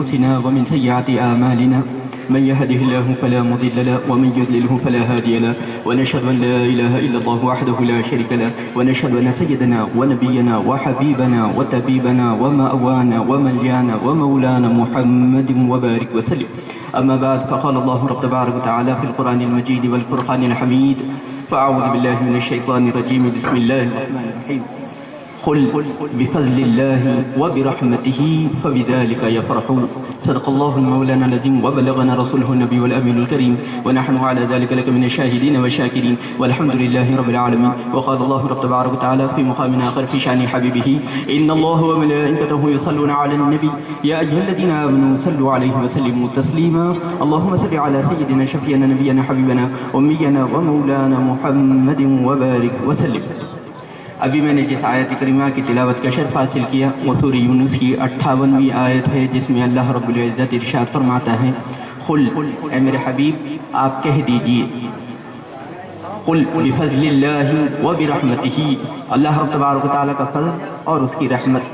أنفسنا ومن سيئات أعمالنا من يهده الله فلا مضل له ومن يضلله فلا هادي له ونشهد أن لا إله إلا الله وحده لا شريك له ونشهد أن سيدنا ونبينا وحبيبنا وطبيبنا ومأوانا وملجانا ومولانا محمد وبارك وسلم. أما بعد فقال الله رب تبارك وتعالى في القرآن المجيد والفرقان الحميد فأعوذ بالله من الشيطان الرجيم بسم الله الرحمن الرحيم قل بفضل الله وبرحمته فبذلك يفرحون. صدق الله المولانا العظيم وبلغنا رسوله النبي والأمين الكريم ونحن على ذلك لك من الشاهدين والشاكرين والحمد لله رب العالمين. وقال الله رب تبارك وتعالى في مقام آخر في شأن حبيبه إن الله وملائكته يصلون على النبي يا أيها الذين آمنوا صلوا عليه وسلموا تسليما. اللهم صل على سيدنا شفيعنا نبينا حبيبنا أمينا ومولانا محمد وبارك وسلم. ابھی میں نے جس آیت کریمہ کی تلاوت کا شرف حاصل کیا وہ سورہ یونس کی 58ویں آیت ہے جس میں اللہ رب العزت ارشاد فرماتا ہے قل اے میرے حبیب آپ کہہ دیجئے قل بفضل اللہ وبرحمتہ اللہ رب تبارک و تعالیٰ کا فضل اور اس کی رحمت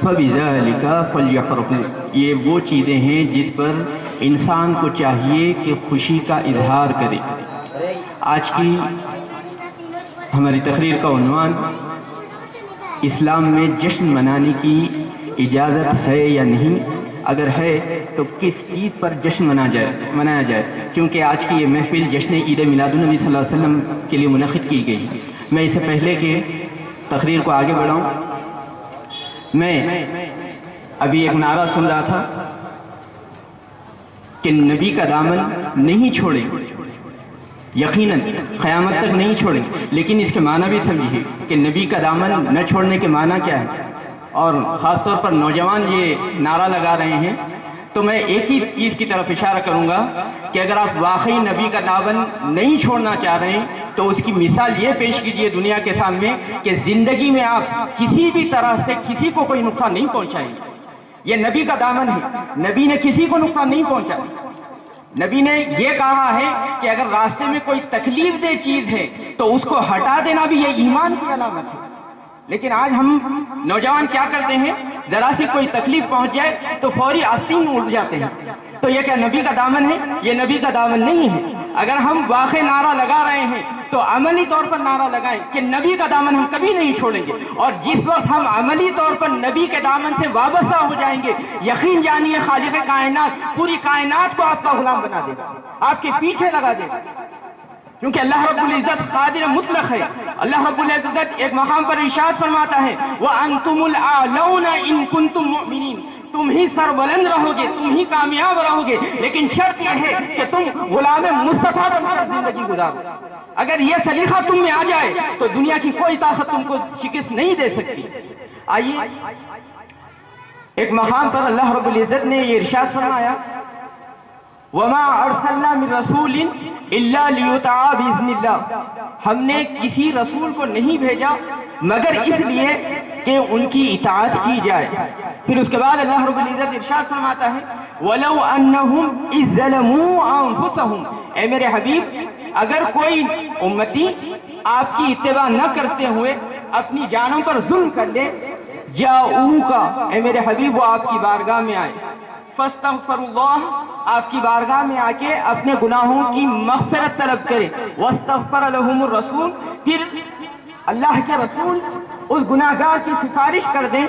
فبذلک فلیفرحوا یہ وہ چیزیں ہیں جس پر انسان کو چاہیے کہ خوشی کا اظہار کرے. آج کی ہماری تقریر کا عنوان اسلام میں جشن منانے کی اجازت ہے یا نہیں، اگر ہے تو کس چیز پر جشن منایا جائے کیونکہ آج کی یہ محفل جشن عید میلاد النبی صلی اللہ علیہ وسلم کے لیے منعقد کی گئی. میں اس سے پہلے کہ تقریر کو آگے بڑھاؤں میں ابھی ایک نعرہ سن رہا تھا کہ نبی کا دامن نہیں چھوڑیں، یقیناً قیامت تک نہیں چھوڑیں، لیکن اس کے معنی بھی سمجھیے کہ نبی کا دامن نہ چھوڑنے کے معنی کیا ہے. اور خاص طور پر نوجوان یہ نعرہ لگا رہے ہیں تو میں ایک ہی چیز کی طرف اشارہ کروں گا کہ اگر آپ واقعی نبی کا دامن نہیں چھوڑنا چاہ رہے ہیں تو اس کی مثال یہ پیش کیجئے دنیا کے سامنے کہ زندگی میں آپ کسی بھی طرح سے کسی کو کوئی نقصان نہیں پہنچائیں. یہ نبی کا دامن ہے، نبی نے کسی کو نقصان نہیں پہنچایا. نبی نے یہ کہا ہے کہ اگر راستے میں کوئی تکلیف دہ چیز ہے تو اس کو ہٹا دینا بھی یہ ایمان کی علامت ہے. لیکن آج ہم نوجوان کیا کرتے ہیں، ذرا سی کوئی تکلیف پہنچ جائے تو فوری آستین میں اڑ جاتے ہیں. تو یہ کیا نبی کا دامن ہے؟ یہ نبی کا دامن نہیں ہے. اگر ہم واقع نعرہ لگا رہے ہیں تو عملی طور پر نعرہ لگائیں کہ نبی کا دامن ہم کبھی نہیں چھوڑیں گے. اور جس وقت ہم عملی طور پر نبی کے دامن سے وابستہ ہو جائیں گے یقین جانیے خالق کائنات پوری کائنات کو آپ کا غلام بنا دے گا، آپ کے پیچھے لگا دے گا. کیونکہ اللہ رب العزت قادر مطلق ہے. اللہ رب العزت ایک مقام پر ارشاد فرماتا ہے وَأَنْتُمُ الْأَعْلَوْنَ إِن كُنْتُم مُؤْمِنِينَ تم ہی سربلند رہو گے، تم ہی کامیاب رہو گے، لیکن شرط یہ ہے کہ تم غلام مصطفیٰ بن کر زندگی گزارو. اگر یہ سلیقہ تم میں آ جائے تو دنیا کی کوئی طاقت تم کو شکست نہیں دے سکتی. آئیے ایک مقام پر اللہ رب العزت نے یہ ارشاد فرمایا وَمَا أَرْسَلْنَا مِن رَسُولٍ إِلَّا لِيُطَاعَ بِإِذْنِ اللَّهِ ہم نے کسی رسول کو نہیں بھیجا مگر اس لیے کہ ان کی اطاعت کی جائے. پھر اس کے بعد اللہ رب العزت ارشاد فرماتا ہے وَلَوْ أَنَّهُمْ إِذْ ظَلَمُوا أَنفُسَهُمْ اے میرے حبیب اگر کوئی امتی آپ کی اتباع نہ کرتے ہوئے اپنی جانوں پر ظلم کر لے جاؤوکا اے میرے حبیب وہ آپ کی بارگاہ میں آئے فاستغفر اللہ آپ کی بارگاہ میں آ کے اپنے گناہوں کی مغفرت طلب کرے واستغفر لهم الرسول پھر اللہ کے رسول اس گناہگار کی سفارش کر دیں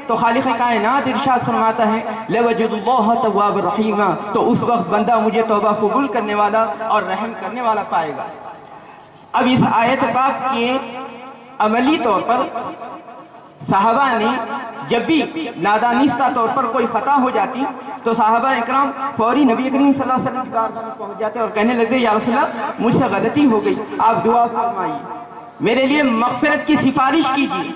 تو خالق کائنات ارشاد فرماتا ہے لَوَجَدُ اللَّهَ تَوَّابَ الرَّحِيمًا تو اس وقت بندہ مجھے توبہ قبول کرنے والا اور رحم کرنے والا پائے گا. اب اس آیت پاک کے عملی طور پر صحابہ نے جب بھی نادانستہ طور پر کوئی خطا ہو جاتی تو صحابہ اکرام فوری نبی کریم صلی اللہ علیہ وسلم کی بارگاہ میں پہنچ جاتے اور کہنے لگتے یا رسول اللہ مجھ سے غلطی ہو گئی، آپ دعا فرمائیے، میرے لیے مغفرت کی سفارش کیجیے.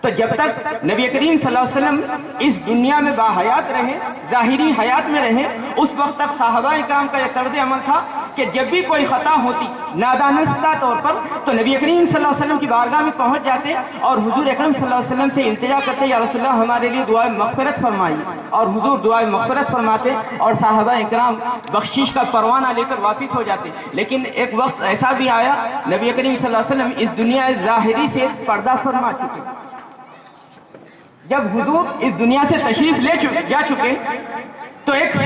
تو جب تک نبی کریم صلی اللہ علیہ وسلم اس دنیا میں باحیات رہے، ظاہری حیات میں رہے، اس وقت تک صحابہ اکرام کا یہ طرز عمل تھا کہ جب بھی کوئی خطا ہوتی نادانستہ طور پر تو نبی کریم صلی اللہ علیہ وسلم کی بارگاہ میں پہنچ جاتے اور حضور اکرم صلی اللہ علیہ وسلم سے التجا کرتے یا رسول اللہ ہمارے لیے دعائے مغفرت فرمائیے، اور حضور دعائے مغفرت فرماتے اور صحابہ اکرام بخشش کا پروانہ لے کر واپس ہو جاتے. لیکن ایک وقت ایسا بھی آیا نبی کریم صلی اللہ علیہ وسلم اس دنیا ظاہری سے پردہ فرما چکے. جب حضور اس دنیا سے تشریف جا چکے تو ایک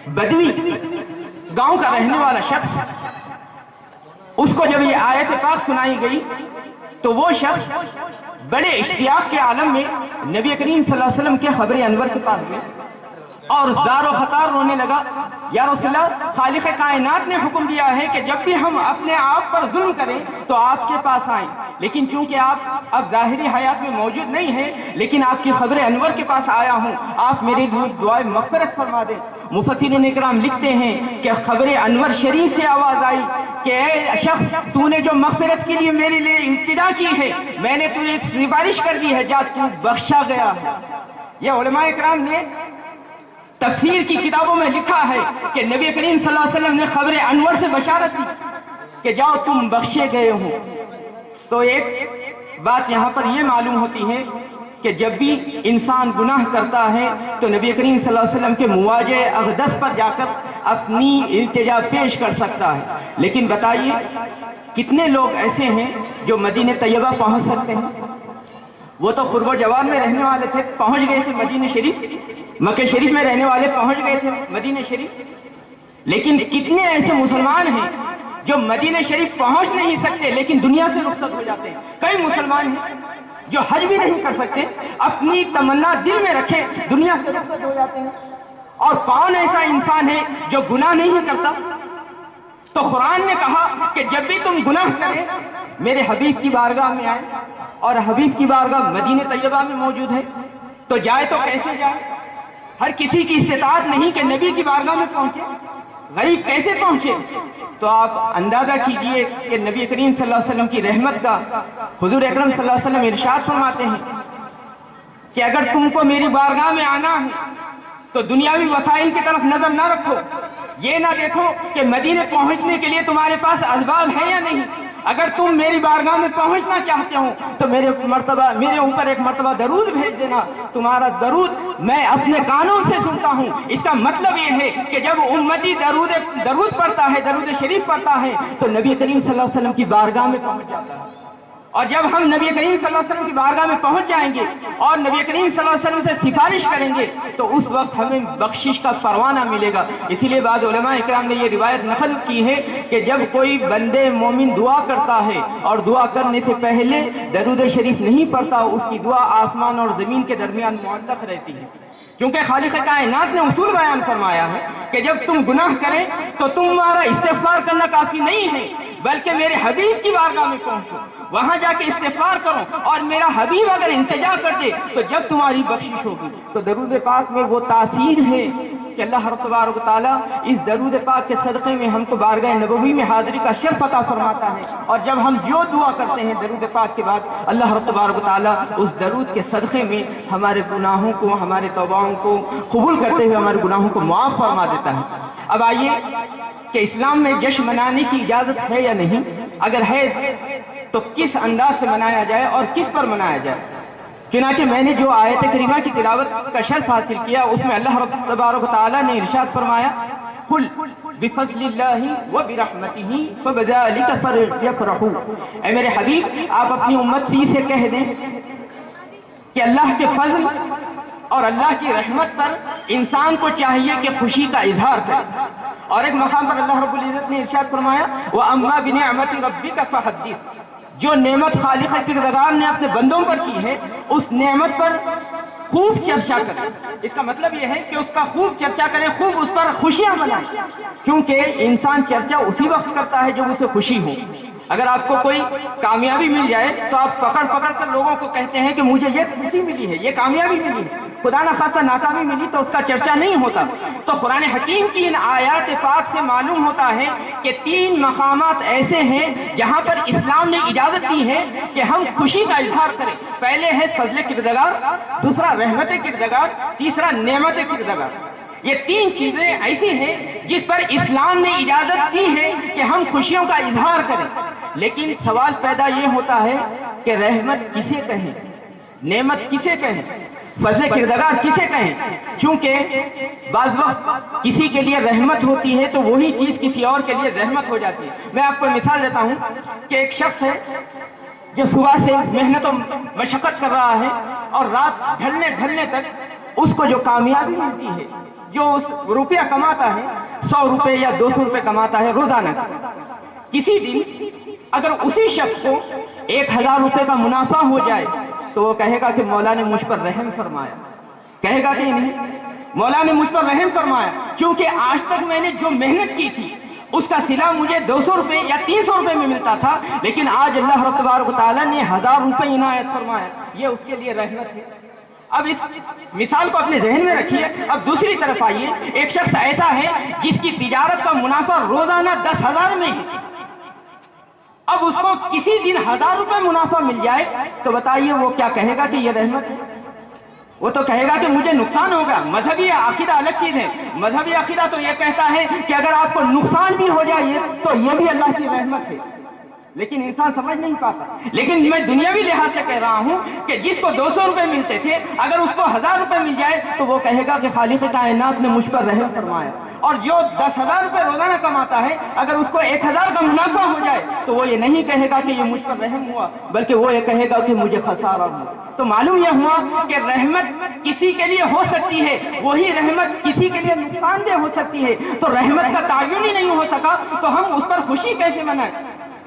بدوی گاؤں کا رہنے والا شخص، اس کو جب یہ آیت پاک سنائی گئی تو وہ شخص بڑے اشتیاق کے عالم میں نبی کریم صلی اللہ علیہ وسلم کے خبر انور کے پاس گئے اور زار و خطار رونے لگا، یا رسول اللہ، خالق کائنات نے حکم دیا ہے کہ جب بھی ہم اپنے آپ پر ظلم کریں تو آپ کے پاس آئیں، لیکن چونکہ آپ اب ظاہری حیات میں موجود نہیں ہیں، لیکن آپ کی خبر انور کے پاس آیا ہوں، آپ میری دعائے مغفرت فرما دیں۔ مفسرین اکرام لکھتے ہیں کہ خبر انور شریف سے آواز آئی کہ اے شخص، تو نے جو مغفرت کے لیے میرے لیے التجا کی ہے، میں نے تجھے سفارش کر دی ہے، جا تو بخشا گیا ہے۔ یہ علماء اکرام نے تفسیر کی کتابوں میں لکھا ہے کہ نبی کریم صلی اللہ علیہ وسلم نے خبر انور سے بشارت دی کہ جاؤ تم بخشے گئے ہو۔ تو ایک بات یہاں پر یہ معلوم ہوتی ہے کہ جب بھی انسان گناہ کرتا ہے تو نبی کریم صلی اللہ علیہ وسلم کے مواجہ اقدس پر جا کر اپنی التجا پیش کر سکتا ہے، لیکن بتائیے کتنے لوگ ایسے ہیں جو مدینہ طیبہ پہنچ سکتے ہیں؟ وہ تو قرب و جوار میں رہنے والے تھے، پہنچ گئے تھے مدینہ شریف، مکہ شریف میں رہنے والے پہنچ گئے تھے مدینہ شریف، لیکن کتنے ایسے مسلمان ہیں جو مدینہ شریف پہنچ نہیں سکتے لیکن دنیا سے رخصت ہو جاتے ہیں۔ کئی مسلمان ہیں جو حج بھی نہیں کر سکتے، اپنی تمنا دل میں رکھے دنیا سے رخصت ہو جاتے ہیں۔ اور کون ایسا انسان ہے جو گناہ نہیں کرتا؟ تو قرآن نے کہا کہ جب بھی تم گناہ کریں میرے حبیب کی بارگاہ میں آئے، اور حبیب کی بارگاہ مدینہ طیبہ میں موجود ہے، تو جائے تو کیسے جائے؟ ہر کسی کی استطاعت نہیں کہ نبی کی بارگاہ میں پہنچے، غریب کیسے پہنچے؟ تو آپ اندازہ کیجئے کہ نبی کریم صلی اللہ علیہ وسلم کی رحمت کا حضور اکرم صلی اللہ علیہ وسلم ارشاد فرماتے ہیں کہ اگر تم کو میری بارگاہ میں آنا ہے تو دنیاوی وسائل کی طرف نظر نہ رکھو، یہ نہ دیکھو کہ مدینے پہنچنے کے لیے تمہارے پاس اسباب ہے یا نہیں۔ اگر تم میری بارگاہ میں پہنچنا چاہتے ہو تو میرے اوپر ایک مرتبہ درود بھیج دینا، تمہارا درود میں اپنے کانوں سے سنتا ہوں۔ اس کا مطلب یہ ہے کہ جب امتی درود پڑھتا ہے، درود شریف پڑھتا ہے تو نبی کریم صلی اللہ علیہ وسلم کی بارگاہ میں پہنچ جاتا ہے، اور جب ہم نبی کریم صلی اللہ علیہ وسلم کی بارگاہ میں پہنچ جائیں گے اور نبی کریم صلی اللہ علیہ وسلم سے سفارش کریں گے تو اس وقت ہمیں بخشش کا پروانہ ملے گا۔ اسی لیے بعض علماء اکرام نے یہ روایت نقل کی ہے کہ جب کوئی بندے مومن دعا کرتا ہے اور دعا کرنے سے پہلے درود شریف نہیں پڑھتا، اس کی دعا آسمان اور زمین کے درمیان معلق رہتی ہے، کیونکہ خالق کائنات نے اصول بیان فرمایا ہے کہ جب تم گناہ کریں تو تمہارا استغفار کرنا کافی نہیں ہے، بلکہ میرے حبیب کی بارگاہ میں پہنچو، وہاں جا کے استغفار کرو، اور میرا حبیب اگر التجا کر دے تو جب تمہاری بخشش ہوگی۔ تو درود پاک میں وہ تاثیر ہے کہ اللہ رب تبارک و تعالیٰ اس درود پاک کے صدقے میں ہم کو بارگاہ نبوی میں حاضری کا شرف عطا فرماتا ہے، اور جب ہم جو دعا کرتے ہیں درود پاک کے بعد، اللہ رب تبارک و تعالیٰ اس درود کے صدقے میں ہمارے گناہوں کو، ہمارے توباؤں کو قبول کرتے ہوئے ہمارے گناہوں کو معاف فرما دیتا ہے۔ اب آئیے کہ اسلام میں جشن منانے کی اجازت ہے یا نہیں؟ اگر ہے تو کس انداز سے منایا جائے اور کس پر منایا جائے؟ چنانچہ میں نے جو آیت کریمہ کی تلاوت کا شرف حاصل کیا اس میں اللہ رب تبارک و تعالیٰ نے ارشاد فرمایا، قل بفضل اللہ وبرحمتہ فبذلک فلیفرحوا۔ اے میرے حبیب، آپ اپنی امت سے کہہ دیں کہ اللہ کے فضل اور اللہ کی رحمت پر انسان کو چاہیے کہ خوشی کا اظہار کرے۔ اور ایک مقام پر اللہ رب العزت نے ارشاد فرمایا، وَأَمَّا بِنِعْمَةِ رَبِّكَ فَحَدِّثْ۔ جو نعمت خالق کردگار نے اپنے بندوں پر کی ہے اس نعمت پر خوب چرچا کریں۔ اس کا مطلب یہ ہے کہ اس کا خوب چرچا کریں، خوب اس پر خوشیاں منائیں، کیونکہ انسان چرچا اسی وقت کرتا ہے جب اسے خوشی ہو۔ اگر آپ کو کوئی کامیابی مل جائے تو آپ پکڑ کر لوگوں کو کہتے ہیں کہ مجھے یہ خوشی ملی ہے، یہ کامیابی ملی ہے۔ خدا نہ خاصہ ناکامی ملی تو اس کا چرچا نہیں ہوتا۔ تو قرآن حکیم کی ان آیات پاک سے معلوم ہوتا ہے کہ 3 مقامات ایسے ہیں جہاں پر اسلام نے اجازت دی ہے کہ ہم خوشی کا اظہار کریں۔ پہلے ہے فضل کردگار، دوسرا رحمت کردگار، تیسرا نعمت کردگار۔ یہ 3 چیزیں ایسی ہیں جس پر اسلام نے اجازت دی ہے کہ ہم خوشیوں کا اظہار کریں۔ لیکن سوال پیدا یہ ہوتا ہے کہ رحمت کسے کہیں، نعمت کسے کہیں، فضل کردگار کسے کہیں؟ چونکہ بعض وقت کسی کے لیے رحمت ہوتی ہے تو وہی چیز کسی اور کے لیے رحمت ہو جاتی ہے۔ میں آپ کو مثال دیتا ہوں کہ ایک شخص ہے جو صبح سے محنت و مشقت کر رہا ہے اور رات ڈھلنے تک اس کو جو کامیابی ملتی ہے، جو اس روپیہ کماتا ہے، 100 روپے یا 200 روپے کماتا ہے روزانہ، کسی دن اگر اسی شخص کو 1000 روپے کا منافع ہو جائے تو وہ کہے گا کہ مولا نے مجھ پر رحم فرمایا، کہے گا کہ نہیں، مولا نے مجھ پر رحم فرمایا، کیونکہ آج تک میں نے جو محنت کی تھی اس کا صلہ مجھے 200 روپے یا 300 روپے میں ملتا تھا، لیکن آج اللہ رب تبارک و تعالیٰ نے 1000 روپے عنایت فرمایا، یہ اس کے لیے رحمت ہے۔ اب اس مثال کو اپنے ذہن میں رکھیے۔ اب دوسری طرف آئیے، ایک شخص ایسا ہے جس کی تجارت کا منافع روزانہ 10,000 میں ہے، اب اس کو کسی دن 1000 روپے منافع مل جائے تو بتائیے وہ کیا کہے گا کہ یہ رحمت ہے؟ وہ تو کہے گا کہ مجھے نقصان ہوگا۔ مذہبی عقیدہ الگ چیز ہے، مذہبی عقیدہ تو یہ کہتا ہے کہ اگر آپ کو نقصان بھی ہو جائے تو یہ بھی اللہ کی رحمت ہے، لیکن انسان سمجھ نہیں پاتا۔ لیکن میں دنیاوی لحاظ سے کہہ رہا ہوں کہ جس کو 200 روپے ملتے تھے اگر اس کو 1000 روپے مل جائے تو وہ کہے گا کہ خالق کائنات نے مجھ پر رحم فرمایا۔ اور جو 10,000 روپے روزانہ کماتا ہے اگر اس کو 1000 کا منافع ہو جائے تو وہ یہ نہیں کہے گا کہ یہ مجھ پر رحم ہوا، بلکہ وہ یہ کہے گا کہ مجھے خسارہ ہوا۔ تو معلوم یہ ہوا کہ رحمت کسی کے لیے ہو سکتی ہے، وہی رحمت کسی کے لیے نقصان دہ ہو سکتی ہے۔ تو رحمت کا تعین ہی نہیں ہو سکا تو ہم اس پر خوشی کیسے منائیں؟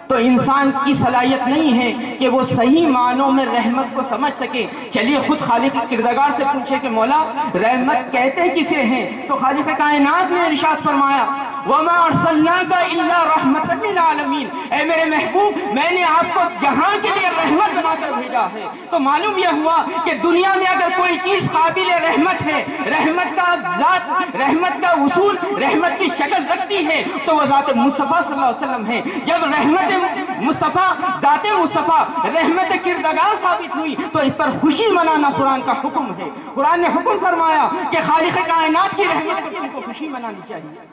تو انسان کی صلاحیت نہیں ہے کہ وہ صحیح معنوں میں رحمت کو سمجھ سکے۔ چلیے خود خالق کردگار سے پوچھے کہ مولا رحمت کہتے کسے ہیں؟ تو خالق کائنات نے ارشاد فرمایا وَمَا أَرْسَلْنَاكَ إِلَّا رَحْمَةً لِلْعَالَمِينَ، اے میرے محبوب میں نے آپ کو جہاں کے لیے رحمت بنا کر بھیجا ہے۔ تو معلوم یہ ہوا کہ دنیا میں اگر کوئی چیز قابل رحمت ہے، رحمت کا ذات، رحمت کا اصول، رحمت کی شکل رکھتی ہے تو وہ ذات مصطفیٰ صلی اللہ علیہ وسلم ہے۔ جب رحمت مصطفیٰ، ذات مصطفیٰ رحمت کردگار ثابت ہوئی تو اس پر خوشی منانا قرآن کا حکم ہے۔ قرآن نے حکم فرمایا کہ خالق کائنات کی رحمت پر تم کو خوشی منانی چاہیے۔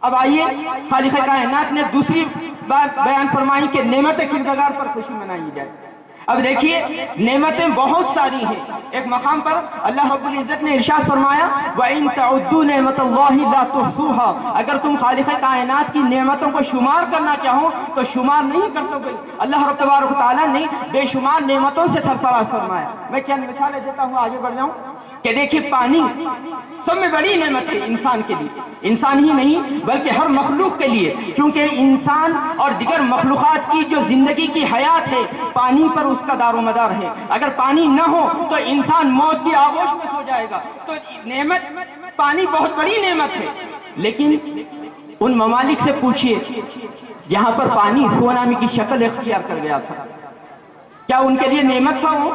اب آئیے خالق کائنات نے دوسری بات بیان فرمائی کہ نعمت کردگار پر خوشی منائی جائے۔ اب دیکھیے نعمتیں بہت ساری ہیں، ایک مقام پر اللہ رب العزت نے ارشاد فرمایا وَإِن تَعُدُّوا نِعْمَتَ اللَّهِ لَا تُحْصُوهَا، اگر تم خالق کائنات کی نعمتوں کو شمار کرنا چاہو تو شمار نہیں کر سکتے۔ اللہ رب تبارک و تعالیٰ نے بے شمار نعمتوں سے سرفراز فرمایا۔ میں چند مثالیں دیتا ہوں، آگے بڑھ جاؤں کہ دیکھیے پانی سب میں بڑی نعمت ہے انسان کے لیے، انسان ہی نہیں بلکہ ہر مخلوق کے لیے، چونکہ انسان اور دیگر مخلوقات کی جو زندگی کی حیات ہے پانی پر اس کا دار و مدار ہے۔ اگر پانی نہ ہو تو انسان موت کی آغوش میں سو جائے گا۔ تو نعمت پانی بہت بڑی نعمت ہے، لیکن ان ممالک سے پوچھئے جہاں پر پانی سونامی کی شکل اختیار کر گیا تھا، کیا ان کے لیے نعمت تھا؟ وہ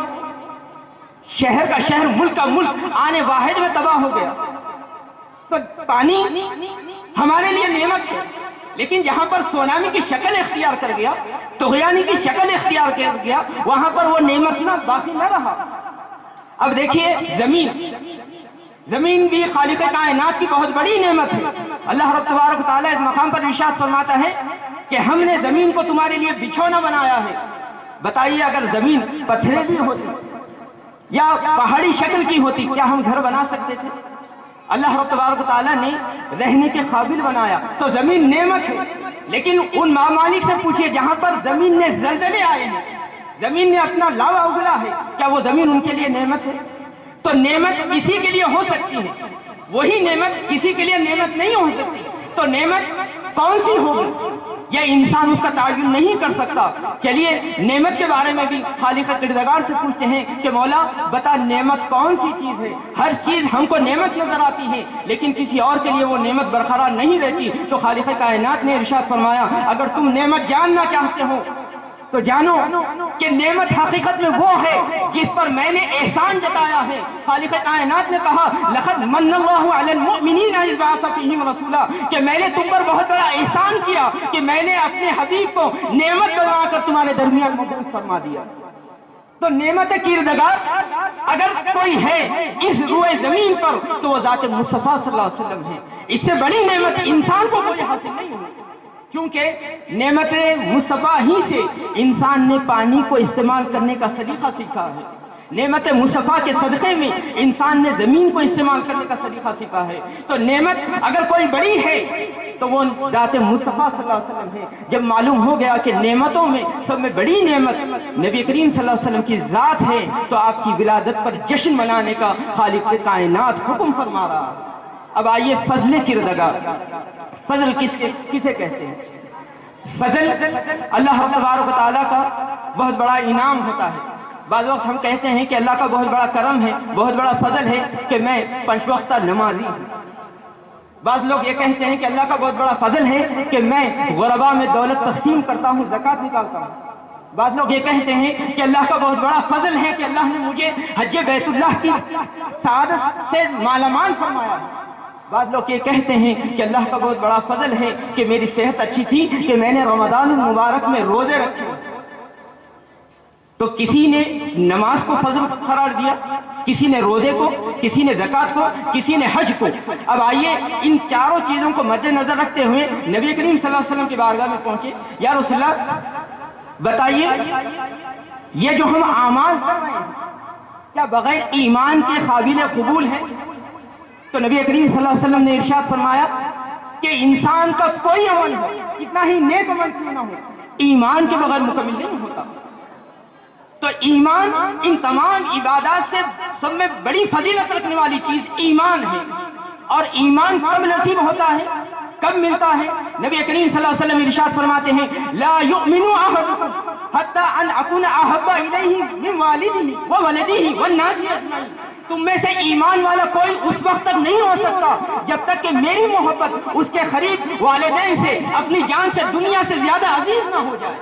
شہر کا شہر، ملک کا ملک آنے واحد میں تباہ ہو گیا۔ تو پانی ہمارے لیے نعمت ہے، لیکن جہاں پر سونامی کی شکل اختیار کر گیا، طغیانی کی شکل اختیار کر گیا، وہاں پر وہ نعمت نہ باقی نہ رہا۔ اب دیکھیے زمین بھی خالق کائنات کی بہت بڑی نعمت ہے۔ اللہ رب تبارک و تعالیٰ اس مقام پر ارشاد فرماتا ہے کہ ہم نے زمین کو تمہارے لیے بچھونا بنایا ہے۔ بتائیے اگر زمین پتھریلی ہوتی یا پہاڑی شکل کی ہوتی کیا ہم گھر بنا سکتے تھے؟ اللہ رب تبارک و تعالیٰ نے رہنے کے قابل بنایا۔ تو زمین نعمت ہے، لیکن ان ممالک سے پوچھئے جہاں پر زمین نے زلزلے آئے ہیں، زمین نے اپنا لاوا اگلا ہے، کیا وہ زمین ان کے لیے نعمت ہے؟ تو نعمت کسی کے لیے ہو سکتی ہے، وہی نعمت کسی کے لیے نعمت نہیں ہو سکتی۔ تو نعمت کون سی ہوگی یہ انسان اس کا تعین نہیں کر سکتا۔ چلیے نعمت کے بارے میں بھی خالق کردگار سے پوچھتے ہیں کہ مولا بتا نعمت کون سی چیز ہے؟ ہر چیز ہم کو نعمت نظر آتی ہے لیکن کسی اور کے لیے وہ نعمت برقرار نہیں رہتی۔ تو خالق کائنات نے ارشاد فرمایا اگر تم نعمت جاننا چاہتے ہو تو جانو کہ نعمت حقیقت میں وہ ہے جس پر میں نے احسان جتایا ہے۔ خالق کائنات نے کہا لَقَدْ مَنَّ اللَّهُ عَلَى الْمُؤْمِنِينَ إِذْ بَعَثَ فِيهِمْ رَسُولًا، کہ میں نے تم پر بہت بڑا احسان کیا کہ میں نے اپنے حبیب کو نعمت بنا کر تمہارے درمیان مبعوث فرما دیا۔ تو نعمت کردگار اگر کوئی ہے اس روئے زمین پر تو وہ ذات مصطفیٰ صلی اللہ علیہ وسلم ہے۔ اس سے بڑی نعمت انسان کو کوئی حاصل نہیں ہوئی، کیونکہ نعمت مصطفیٰ ہی سے انسان نے پانی کو استعمال کرنے کا سلیقہ سیکھا ہے۔ نعمت مصطفیٰ کے صدقے میں انسان نے زمین کو استعمال کرنے کا طریقہ سیکھا ہے. تو نعمت اگر کوئی بڑی ہے تو وہ ذات مصطفیٰ صلی اللہ علیہ وسلم ہے. جب معلوم ہو گیا کہ نعمتوں میں سب میں بڑی نعمت نبی کریم صلی اللہ علیہ وسلم کی ذات ہے تو آپ کی ولادت پر جشن منانے کا خالق کائنات حکم فرما رہا. اب آئیے فضل کردگار. فضل کسے کہتے ہیں؟ فضل اللہ تبارک و تعالیٰ کا بہت بڑا انعام ہوتا ہے. بعض وقت ہم کہتے ہیں کہ اللہ کا بہت بڑا کرم ہے، بہت بڑا فضل ہے کہ میں 5 وقتہ نمازی ہوں. بعض لوگ یہ کہتے ہیں کہ اللہ کا بہت بڑا فضل ہے کہ میں غربا میں دولت تقسیم کرتا ہوں، زکوٰۃ نکالتا ہوں. بعض لوگ یہ کہتے ہیں کہ اللہ کا بہت بڑا فضل ہے کہ اللہ نے مجھے حج بیت اللہ کی سعادت سے مالا مال فرمایا. بعض لوگ یہ کہتے ہیں کہ اللہ کا بہت بڑا فضل ہے کہ میری صحت اچھی تھی کہ میں نے رمضان المبارک میں روزے رکھے. تو کسی نے نماز کو فضل قرار دیا، کسی نے روزے کو، کسی نے زکوٰۃ کو، کسی نے حج کو. اب آئیے ان چاروں چیزوں کو مد نظر رکھتے ہوئے نبی کریم صلی اللہ علیہ وسلم کی بارگاہ میں پہنچے. یا رسول اللہ بتائیے یہ جو ہم اعمال کر رہے ہیں کیا بغیر ایمان کے قابل قبول ہے؟ تو نبی کریم صلی اللہ علیہ وسلم نے ارشاد فرمایا کہ انسان کا کوئی عمل ہو، کتنا ہی نیک عمل کیوں نہ ہو، ایمان کے بغیر مکمل نہیں ہوتا. تو ایمان ان تمام عبادات سے سب میں بڑی فضیلت رکھنے والی چیز ایمان ہے. اور ایمان کب نصیب ہوتا ہے، کب ملتا ہے؟ نبی کریم صلی اللہ علیہ وسلم ارشاد فرماتے ہیں لا یؤمن احدکم حتی ان اکون احب الیہ من والدہ وولدہ والناس اجمعین. تم میں سے ایمان والا کوئی اس وقت تک نہیں ہو سکتا جب تک کہ میری محبت اس کے قریب والدین سے، اپنی جان سے، دنیا سے زیادہ عزیز نہ ہو جائے.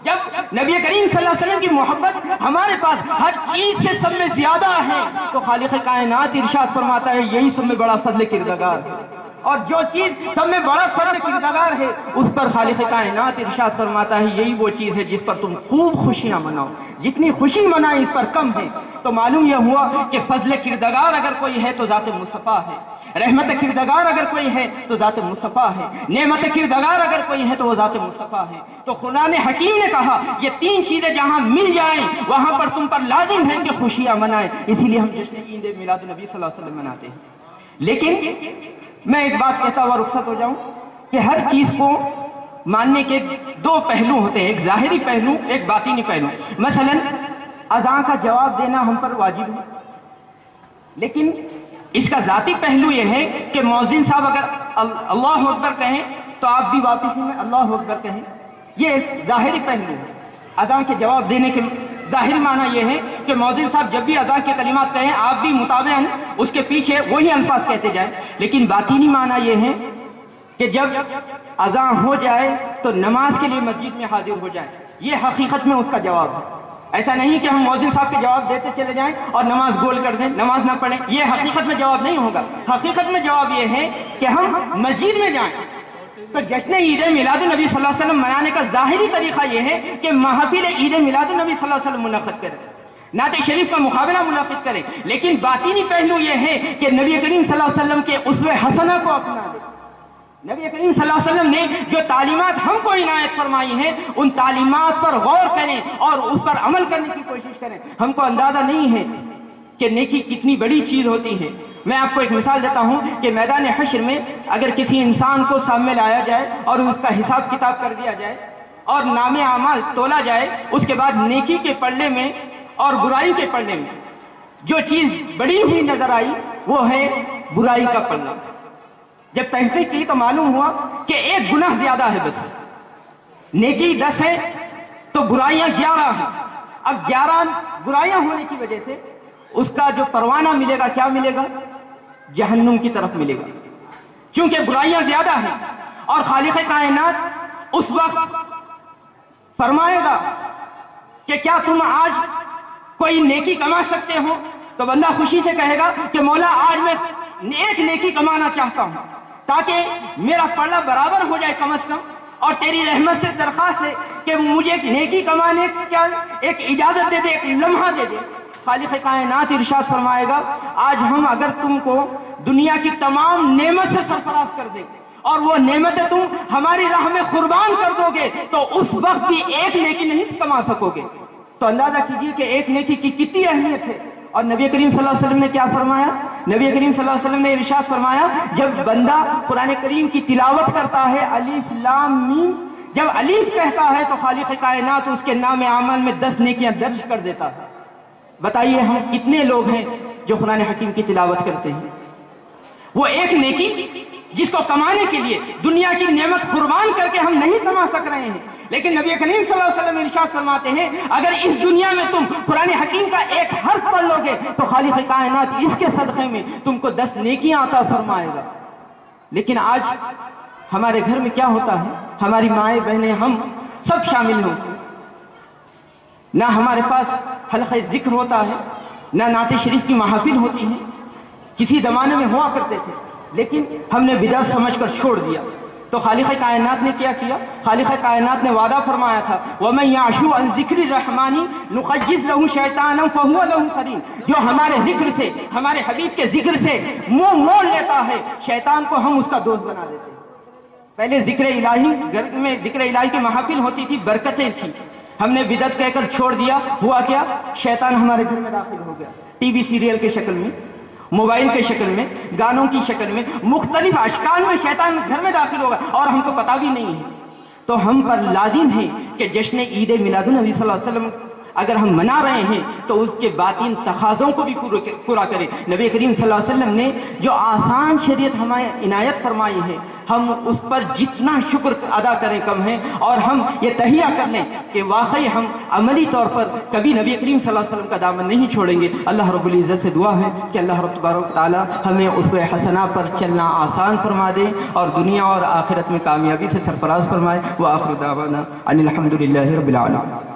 جب نبی کریم صلی اللہ علیہ وسلم کی محبت ہمارے پاس ہر چیز سے سب میں زیادہ ہے تو خالق کائنات ارشاد فرماتا ہے یہی سب میں بڑا فضل کردگار ہے. اور جو چیز سب میں بڑا فضل کردگار ہے اس پر خالق کائنات ارشاد فرماتا ہے یہی وہ چیز ہے جس پر تم خوب خوشیاں مناؤ. جتنی خوشی منائیں اس پر کم ہے. تو معلوم یہ ہوا کہ فضل کردگار اگر کوئی ہے تو ذات مصطفیٰ ہے، رحمت کردگار اگر کوئی ہے تو ذات مصطفیٰ ہے، نعمت کردگار اگر کوئی ہے تو وہ ذات مصطفیٰ ہے. تو قرآن حکیم نے کہا یہ 3 چیزیں جہاں مل جائیں وہاں پر تم پر لازم ہے کہ خوشیاں منائیں. اسی لیے ہم جشن عید میلاد النبی صلی اللہ علیہ وسلم مناتے ہیں. لیکن میں ایک بات کہتا ہوا رخصت ہو جاؤں کہ ہر چیز کو ماننے کے 2 پہلو ہوتے ہیں، ایک ظاہری پہلو، ایک باطنی پہلو. مثلا اذان کا جواب دینا ہم پر واجب ہے، لیکن اس کا ذاتی پہلو یہ ہے کہ مؤذن صاحب اگر اللہ اکبر کہیں تو آپ بھی واپسی میں اللہ اکبر کہیں. یہ ایک ظاہری پہلو ہے. اذان کے جواب دینے کے ظاہری معنی یہ ہے کہ مؤذن صاحب جب بھی اذان کے کلمات کہیں آپ بھی مطابقاً اس کے پیچھے وہی الفاظ کہتے جائیں. لیکن باطنی معنی یہ ہے کہ جب اذان ہو جائے تو نماز کے لیے مسجد میں حاضر ہو جائیں. یہ حقیقت میں اس کا جواب ہے. ایسا نہیں کہ ہم مؤذن صاحب کے جواب دیتے چلے جائیں اور نماز گول کر دیں، نماز نہ پڑھیں. یہ حقیقت میں جواب نہیں ہوگا. حقیقت میں جواب یہ ہے کہ ہم مسجد میں جائیں. تو جشن عید میلاد النبی صلی اللہ علیہ وسلم منانے کا ظاہری طریقہ یہ ہے کہ محافل عید میلاد النبی صلی اللہ علیہ وسلم منعقد کریں، نعت شریف کا مقابلہ منعقد کریں. لیکن باطنی پہلو یہ ہے کہ نبی کریم صلی اللہ علیہ وسلم کے اسوہ حسنہ کو اپنا لیں. نبی کریم صلی اللہ علیہ وسلم نے جو تعلیمات ہم کو عنایت فرمائی ہیں ان تعلیمات پر غور کریں اور اس پر عمل کرنے کی کوشش کریں. ہم کو اندازہ نہیں ہے کہ نیکی کتنی بڑی چیز ہوتی ہے. میں آپ کو ایک مثال دیتا ہوں کہ میدان حشر میں اگر کسی انسان کو سامنے لایا جائے اور اس کا حساب کتاب کر دیا جائے اور نام اعمال تولا جائے، اس کے بعد نیکی کے پلڑے میں اور برائی کے پلڑے میں جو چیز بڑی ہوئی نظر آئی وہ ہے برائی کا پلڑا. جب تحقیق کی تو معلوم ہوا کہ 1 گناہ زیادہ ہے. بس نیکی 10 ہے تو برائیاں 11 ہیں. اب 11 برائیاں ہونے کی وجہ سے اس کا جو پروانہ ملے گا کیا ملے گا؟ جہنم کی طرف ملے گا، چونکہ برائیاں زیادہ ہیں. اور خالق کائنات اس وقت فرمائے گا کہ کیا تم آج کوئی نیکی کما سکتے ہو؟ تو بندہ خوشی سے کہے گا کہ مولا آج میں 1 نیکی کمانا چاہتا ہوں تاکہ میرا پلڑا برابر ہو جائے کم از کم، اور تیری رحمت سے درخواست ہے کہ مجھے ایک نیکی کمانے کی ایک اجازت دے دے، ایک لمحہ دے دے. خالق کائنات ارشاد فرمائے گا آج ہم اگر تم کو دنیا کی تمام نعمت سے سرفراز کر دیں اور وہ نعمتیں تم ہماری راہ میں قربان کر دو گے تو اس وقت بھی 1 نیکی نہیں کما سکو گے. تو اندازہ کیجئے کہ ایک نیکی کی کتنی اہمیت ہے. اور نبی کریم صلی اللہ علیہ وسلم نے کیا فرمایا؟ نبی کریم صلی اللہ علیہ وسلم نے ارشاد فرمایا جب بندہ قرآن کریم کی تلاوت کرتا ہے الف لام میم، جب الف کہتا ہے تو خالق کائنات اس کے نام اعمال میں 10 نیکیاں درج کر دیتا ہے. بتائیے ہم کتنے لوگ ہیں جو قرآن حکیم کی تلاوت کرتے ہیں؟ وہ ایک نیکی جس کو کمانے کے لیے دنیا کی نعمت قربان کر کے ہم نہیں کما سک رہے ہیں، لیکن نبی کریم صلی اللہ علیہ وسلم ارشاد فرماتے ہیں اگر اس دنیا میں تم قرآن حکیم کا ایک حرف پڑھ لو گے تو خالق کائنات اس کے صدقے میں تم کو 10 نیکیاں عطا فرمائے گا. لیکن آج ہمارے گھر میں کیا ہوتا ہے؟ ہماری مائیں بہنیں ہم سب شامل ہوں، نہ ہمارے پاس حلقہ ذکر ہوتا ہے، نہ نعت شریف کی محافل ہوتی ہیں. کسی زمانے میں ہوا کرتے تھے لیکن ہم نے بدعت سمجھ کر چھوڑ دیا. تو خالق کائنات نے کیا کیا؟ خالق کائنات نے وعدہ فرمایا تھا وَمَن يَعْشُ عَن ذِكْرِ الرَّحْمَنِ نُقَيِّضْ لَهُ شَيْطَانًا فَهُوَ لَهُ قَرِينٌ. جو ہمارے ذکر سے، ہمارے حبیب کے ذکر سے منہ موڑ لیتا ہے، شیطان کو ہم اس کا دوست بنا دیتے ہیں. پہلے ذکر الہی، گھر میں ذکر الہی کی محافل ہوتی تھی، برکتیں تھیں. ہم نے بدعت کہہ کر چھوڑ دیا. ہوا کیا؟ شیطان ہمارے گھر میں داخل ہو گیا. ٹی وی سیریل کے شکل میں، موبائل کے شکل میں، گانوں کی شکل میں، مختلف اشکال میں شیطان گھر میں داخل ہوگا اور ہم کو پتہ بھی نہیں ہے. تو ہم پر لازم ہے کہ جشن عید میلاد النبی صلی اللہ علیہ وسلم اگر ہم منا رہے ہیں تو اس کے باطن تقاضوں کو بھی پورا کریں. نبی کریم صلی اللہ علیہ وسلم نے جو آسان شریعت ہمیں عنایت فرمائی ہے ہم اس پر جتنا شکر ادا کریں کم ہے. اور ہم یہ تہیہ کر لیں کہ واقعی ہم عملی طور پر کبھی نبی کریم صلی اللہ علیہ وسلم کا دامن نہیں چھوڑیں گے. اللہ رب العزت سے دعا ہے کہ اللہ رب تبارک و تعالی ہمیں اسوہ حسنہ پر چلنا آسان فرما دے اور دنیا اور آخرت میں کامیابی سے سرفراز فرمائے. وآخر دعوانا ان الحمد للہ رب العالمین.